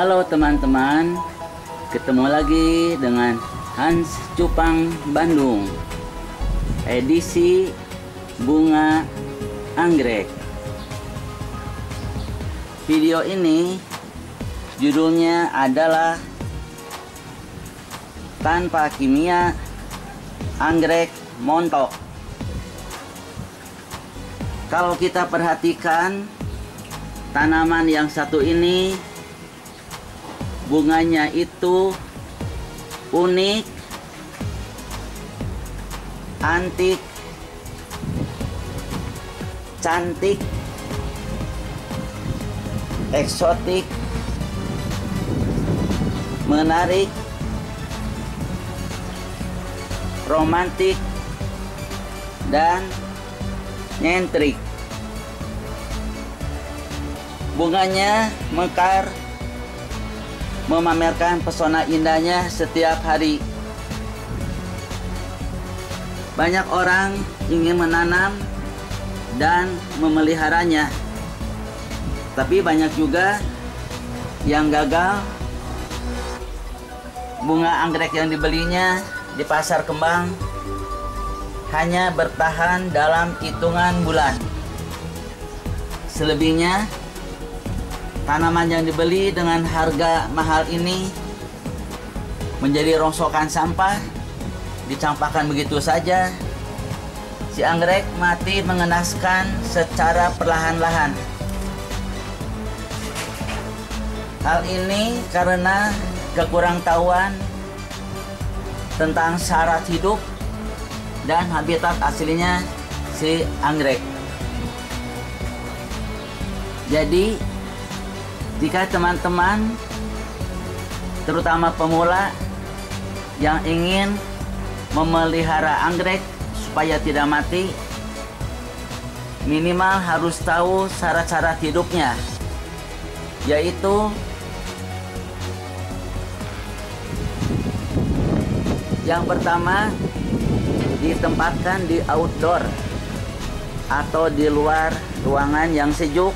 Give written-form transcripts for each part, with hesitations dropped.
Halo teman-teman, ketemu lagi dengan Hans Cupang Bandung, edisi bunga anggrek. Video ini judulnya adalah tanpa kimia anggrek montok. Kalau kita perhatikan tanaman yang satu ini, bunganya itu unik, antik, cantik, eksotik, menarik, romantik, dan nyentrik. Bunganya mekar, memamerkan pesona indahnya setiap hari. Banyak orang ingin menanam dan memeliharanya, tapi banyak juga yang gagal. Bunga anggrek yang dibelinya di pasar kembang hanya bertahan dalam hitungan bulan. Selebihnya, tanaman yang dibeli dengan harga mahal ini menjadi rongsokan sampah, dicampakkan begitu saja. Si anggrek mati mengenaskan secara perlahan-lahan. Hal ini karena kekurangtahuan tentang syarat hidup dan habitat aslinya si anggrek. Jadi jika teman-teman, terutama pemula yang ingin memelihara anggrek supaya tidak mati, minimal harus tahu syarat-syarat hidupnya, yaitu yang pertama, ditempatkan di outdoor atau di luar ruangan yang sejuk,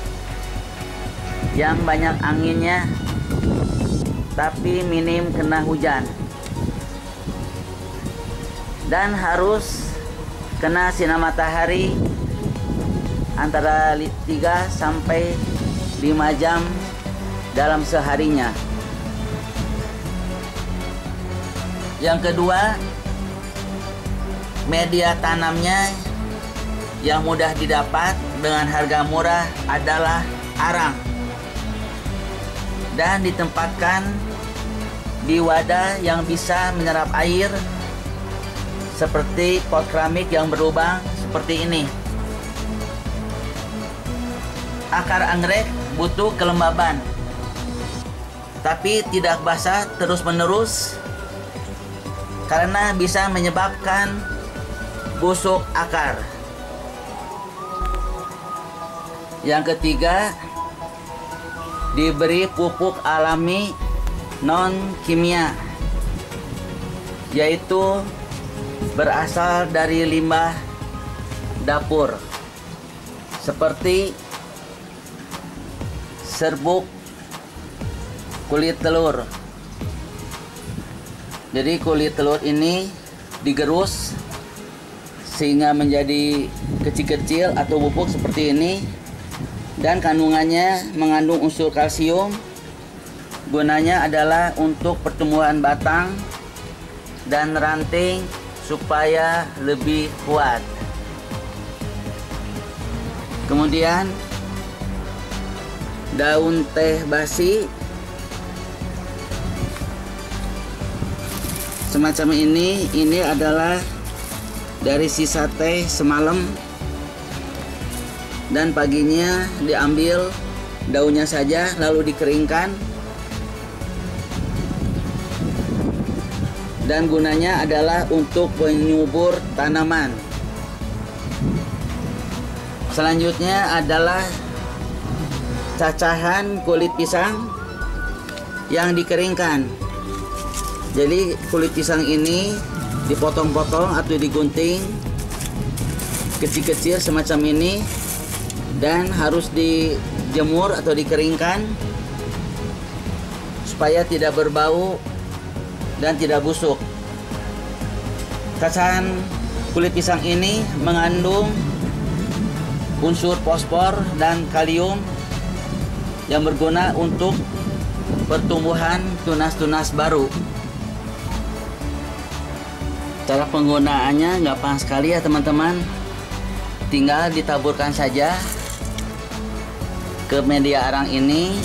yang banyak anginnya, tapi minim kena hujan, dan harus kena sinar matahari antara 3 sampai 5 jam dalam seharinya. Yang kedua, media tanamnya yang mudah didapat dengan harga murah adalah arang, dan ditempatkan di wadah yang bisa menyerap air seperti pot keramik yang berlubang seperti ini. Akar anggrek butuh kelembaban, tapi tidak basah terus-menerus karena bisa menyebabkan busuk akar. Yang ketiga, diberi pupuk alami non kimia, yaitu berasal dari limbah dapur seperti serbuk kulit telur. Jadi kulit telur ini digerus sehingga menjadi kecil-kecil atau bubuk seperti ini, dan kandungannya mengandung unsur kalsium. Gunanya adalah untuk pertumbuhan batang dan ranting supaya lebih kuat. Kemudian daun teh basi semacam ini adalah dari sisa teh semalam, dan paginya diambil daunnya saja lalu dikeringkan, dan gunanya adalah untuk penyubur tanaman. Selanjutnya adalah cacahan kulit pisang yang dikeringkan. Jadi kulit pisang ini dipotong-potong atau digunting kecil-kecil semacam ini, dan harus dijemur atau dikeringkan supaya tidak berbau dan tidak busuk. Cacahan kulit pisang ini mengandung unsur fosfor dan kalium yang berguna untuk pertumbuhan tunas-tunas baru. Cara penggunaannya gampang sekali ya teman-teman. Tinggal ditaburkan saja ke media arang ini,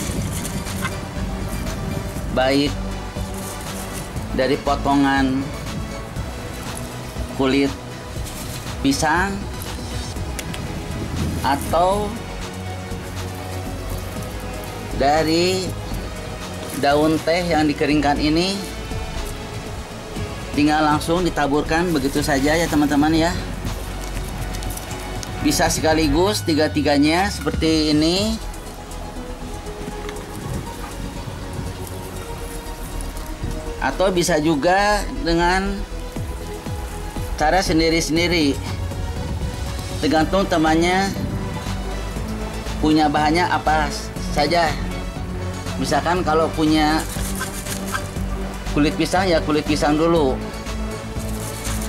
baik dari potongan kulit pisang atau dari daun teh yang dikeringkan ini. Tinggal langsung ditaburkan begitu saja ya teman-teman ya. Bisa sekaligus tiga-tiganya seperti ini. Atau bisa juga dengan cara sendiri-sendiri. Tergantung temannya punya bahannya apa saja. Misalkan kalau punya kulit pisang ya kulit pisang dulu.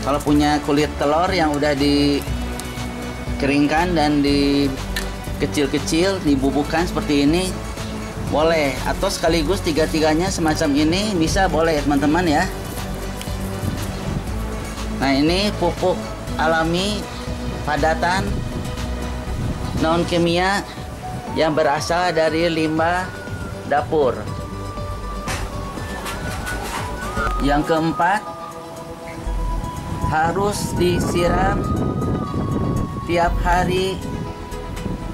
Kalau punya kulit telur yang udah dikeringkan dan di kecil-kecil dibubuhkan seperti ini boleh, atau sekaligus tiga-tiganya semacam ini bisa boleh teman-teman ya. Nah, ini pupuk alami padatan non kimia yang berasal dari limbah dapur. Yang keempat, harus disiram tiap hari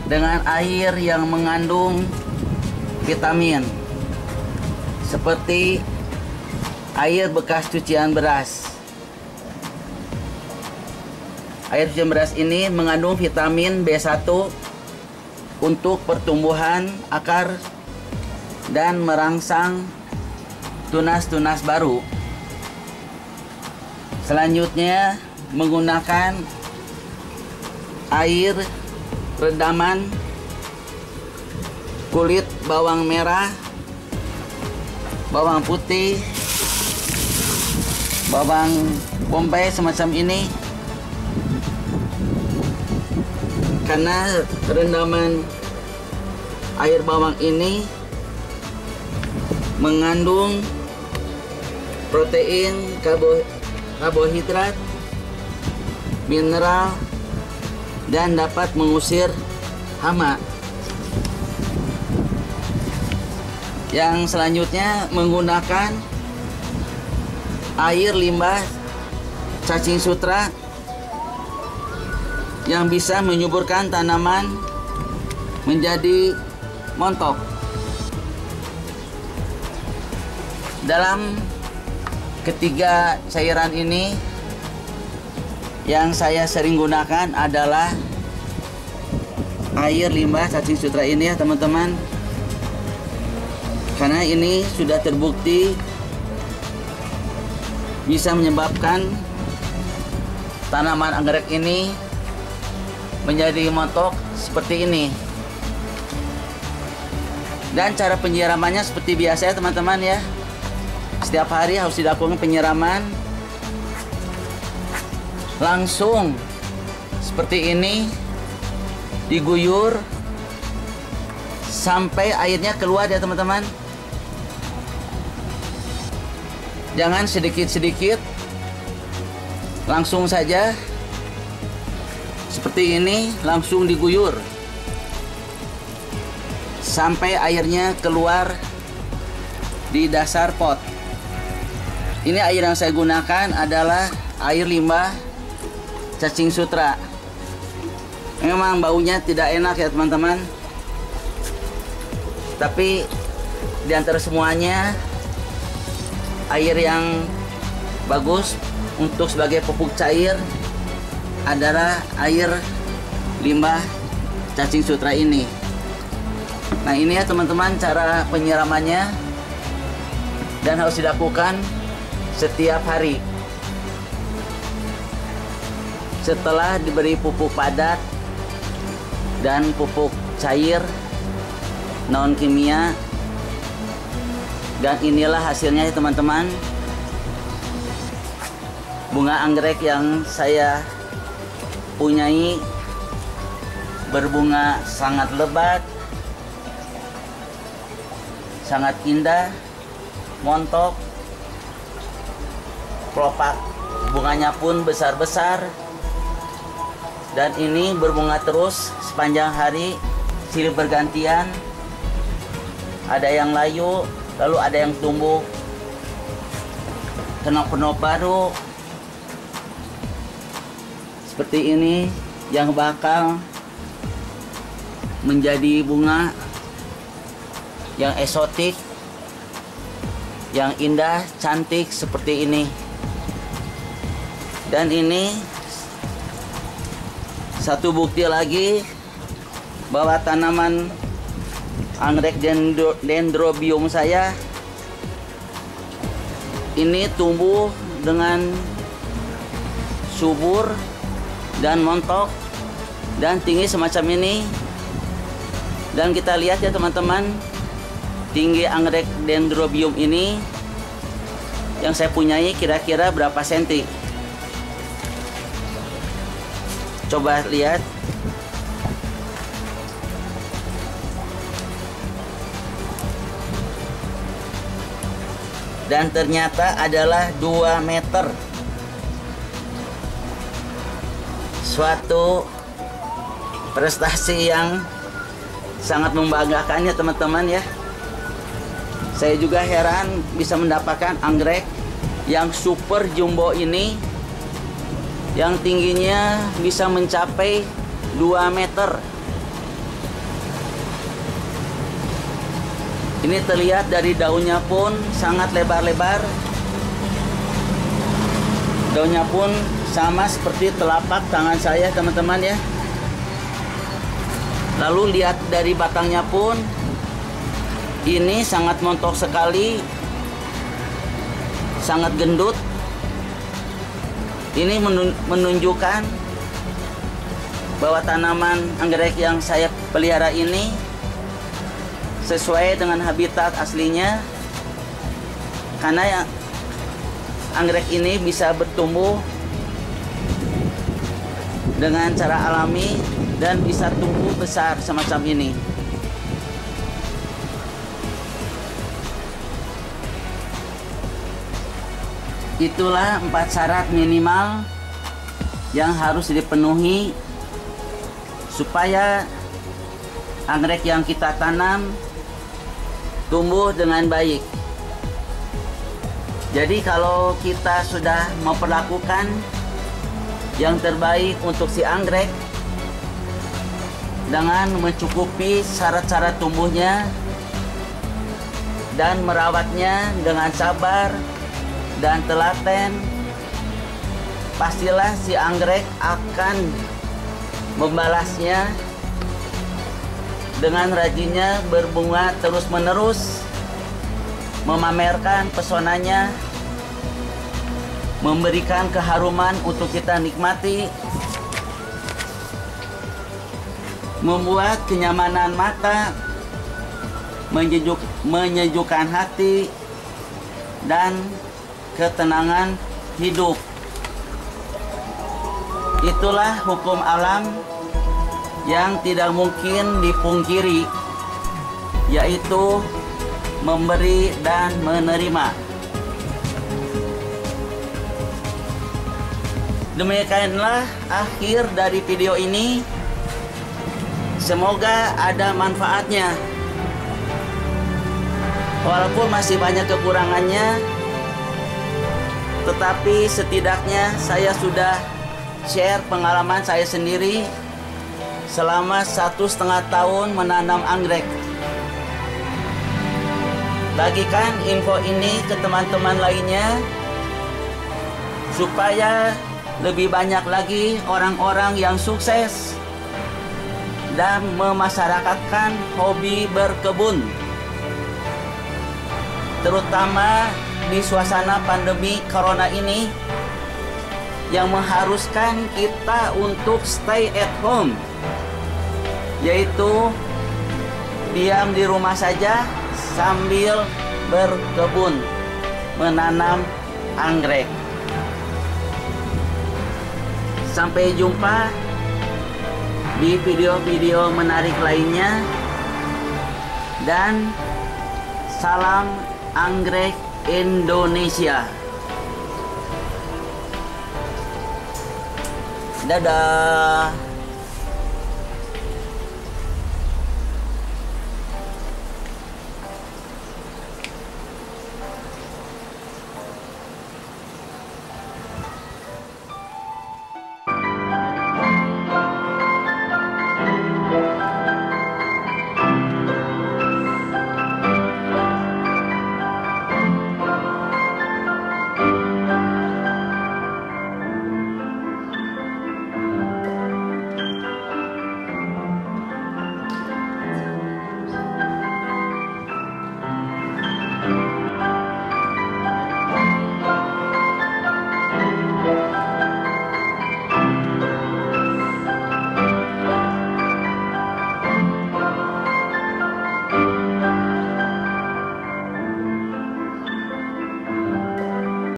dengan air yang mengandung vitamin, seperti air bekas cucian beras. Air cucian beras ini mengandung vitamin B1 untuk pertumbuhan akar dan merangsang tunas-tunas baru. Selanjutnya, menggunakan air rendaman kulit bawang merah, bawang putih, bawang bombay semacam ini. Karena rendaman air bawang ini mengandung protein, karbohidrat, mineral, dan dapat mengusir hama. Yang selanjutnya, menggunakan air limbah cacing sutra yang bisa menyuburkan tanaman menjadi montok. Dalam ketiga cairan ini yang saya sering gunakan adalah air limbah cacing sutra ini ya teman-teman. Karena ini sudah terbukti bisa menyebabkan tanaman anggrek ini menjadi montok seperti ini. Dan cara penyiramannya seperti biasa ya teman-teman ya. Setiap hari harus dilakukan penyiraman langsung seperti ini, diguyur sampai airnya keluar ya teman-teman. Jangan sedikit-sedikit, langsung saja seperti ini, langsung diguyur sampai airnya keluar di dasar pot. Ini air yang saya gunakan adalah air limbah cacing sutra. Memang baunya tidak enak ya teman-teman, tapi di antara semuanya air yang bagus untuk sebagai pupuk cair adalah air limbah cacing sutra ini. Nah, ini ya teman-teman cara penyiramannya, dan harus dilakukan setiap hari. Setelah diberi pupuk padat dan pupuk cair non kimia Dan inilah hasilnya ya teman-teman. Bunga anggrek yang saya punyai berbunga sangat lebat, sangat indah, montok, kelopak bunganya pun besar-besar, dan ini berbunga terus sepanjang hari, silih bergantian. Ada yang layu, lalu ada yang tumbuh kenop-kenop baru seperti ini, yang bakal menjadi bunga yang eksotik, yang indah, cantik seperti ini. Dan ini satu bukti lagi bahwa tanaman anggrek dendrobium saya ini tumbuh dengan subur dan montok dan tinggi semacam ini. Dan kita lihat ya teman-teman, tinggi anggrek dendrobium ini yang saya punyai kira-kira berapa senti. Coba lihat. Dan ternyata adalah 2 meter. Suatu prestasi yang sangat membanggakan ya teman-teman ya. Saya juga heran bisa mendapatkan anggrek yang super jumbo ini, yang tingginya bisa mencapai 2 meter. Ini terlihat dari daunnya pun sangat lebar-lebar. Daunnya pun sama seperti telapak tangan saya teman-teman ya. Lalu lihat dari batangnya pun, ini sangat montok sekali, sangat gendut. Ini menunjukkan bahwa tanaman anggrek yang saya pelihara ini sesuai dengan habitat aslinya, karena anggrek ini bisa bertumbuh dengan cara alami dan bisa tumbuh besar semacam ini. Itulah 4 syarat minimal yang harus dipenuhi supaya anggrek yang kita tanam tumbuh dengan baik. Jadi kalau kita sudah memperlakukan yang terbaik untuk si anggrek dengan mencukupi syarat-syarat tumbuhnya dan merawatnya dengan sabar dan telaten, pastilah si anggrek akan membalasnya dengan rajinnya berbunga terus-menerus, memamerkan pesonanya, memberikan keharuman untuk kita nikmati, membuat kenyamanan mata, menyejukkan hati, dan ketenangan hidup. Itulah hukum alam yang tidak mungkin dipungkiri, yaitu memberi dan menerima. Demikianlah akhir dari video ini. Semoga ada manfaatnya. Walaupun masih banyak kekurangannya, tetapi setidaknya saya sudah share pengalaman saya sendiri selama 1,5 tahun menanam anggrek. Bagikan info ini ke teman-teman lainnya supaya lebih banyak lagi orang-orang yang sukses dan memasyarakatkan hobi berkebun, terutama di suasana pandemi corona ini yang mengharuskan kita untuk stay at home, yaitu diam di rumah saja sambil berkebun, menanam anggrek. Sampai jumpa di video-video menarik lainnya, dan salam anggrek Indonesia. Dadah.